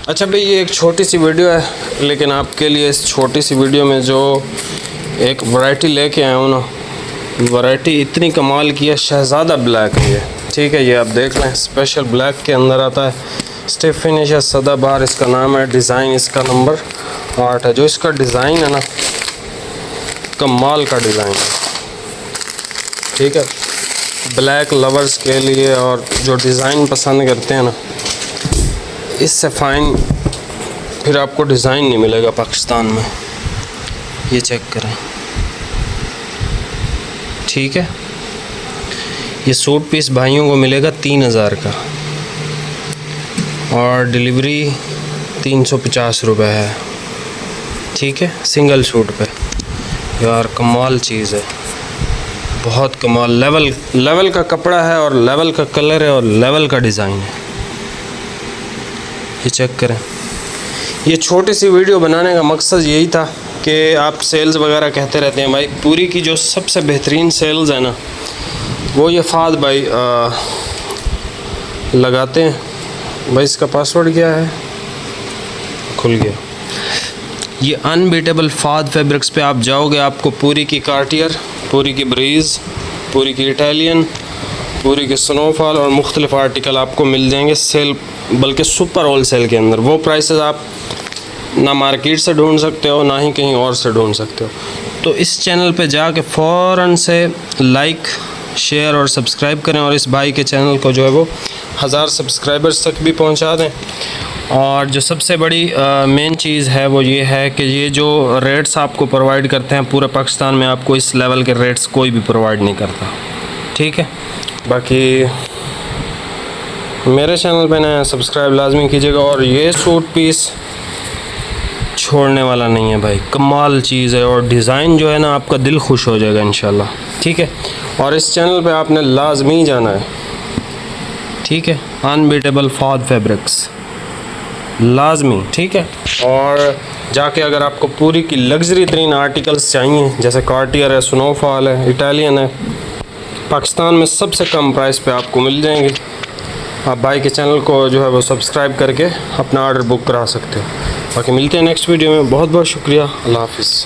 अच्छा भाई, ये एक छोटी सी वीडियो है, लेकिन आपके लिए इस छोटी सी वीडियो में जो एक वैरायटी लेके आया हूँ ना, वैरायटी इतनी कमाल की है। शहज़ादा ब्लैक है ये, ठीक है। ये आप देख लें, स्पेशल ब्लैक के अंदर आता है। स्टिफ फिनिश है, सदाबहार इसका नाम है। डिज़ाइन इसका नंबर 8 है। जो इसका डिज़ाइन है ना, कमाल का डिज़ाइन है, ठीक है। ब्लैक लवर्स के लिए और जो डिज़ाइन पसंद करते हैं ना, इससे फ़ाइन फिर आपको डिज़ाइन नहीं मिलेगा पाकिस्तान में। ये चेक करें, ठीक है। ये सूट पीस भाइयों को मिलेगा 3000 का और डिलीवरी 350 रुपये है, ठीक है, सिंगल सूट पे। यार कमाल चीज़ है, बहुत कमाल। लेवल का कपड़ा है और लेवल का कलर है और लेवल का डिज़ाइन है। ये चेक करें। ये छोटी सी वीडियो बनाने का मकसद यही था कि आप सेल्स वगैरह कहते रहते हैं भाई, पूरी की जो सबसे बेहतरीन सेल्स है ना, वो ये फ़ाद भाई लगाते हैं। भाई इसका पासवर्ड क्या है? खुल गया। ये अनबीटेबल फ़ाद फैब्रिक्स पे आप जाओगे, आपको पूरी की कार्टियर, पूरी की ब्रीज़, पूरी की इटालियन, पूरी की स्नोफॉल और मुख्तलिफ आर्टिकल आपको मिल जाएंगे सेल, बल्कि सुपर होल सेल के अंदर। वो प्राइसेस आप ना मार्केट से ढूंढ सकते हो, ना ही कहीं और से ढूंढ सकते हो। तो इस चैनल पे जाके फ़ौरन से लाइक, शेयर और सब्सक्राइब करें और इस भाई के चैनल को जो है वो 1000 सब्सक्राइबर्स तक भी पहुंचा दें। और जो सबसे बड़ी मेन चीज़ है वो ये है कि ये जो रेट्स आपको प्रोवाइड करते हैं पूरे पाकिस्तान में, आपको इस लेवल के रेट्स कोई भी प्रोवाइड नहीं करता, ठीक है। बाकी मेरे चैनल पे ना सब्सक्राइब लाजमी कीजिएगा। और ये सूट पीस छोड़ने वाला नहीं है भाई, कमाल चीज़ है और डिज़ाइन जो है ना, आपका दिल खुश हो जाएगा इंशाल्लाह, ठीक है। और इस चैनल पे आपने लाजमी जाना है, ठीक है। अनबीटेबल फ़ाद फैब्रिक्स लाजमी, ठीक है। और जाके अगर आपको पूरी की लग्जरी तरीन आर्टिकल्स चाहिए, जैसे कार्टियर है, स्नोफॉल है, इटालियन है, पाकिस्तान में सबसे कम प्राइस पे आपको मिल जाएंगे। आप भाई के चैनल को जो है वो सब्सक्राइब करके अपना ऑर्डर बुक करा सकते हो। बाकी मिलते हैं नेक्स्ट वीडियो में। बहुत बहुत शुक्रिया। अल्लाह हाफिज़।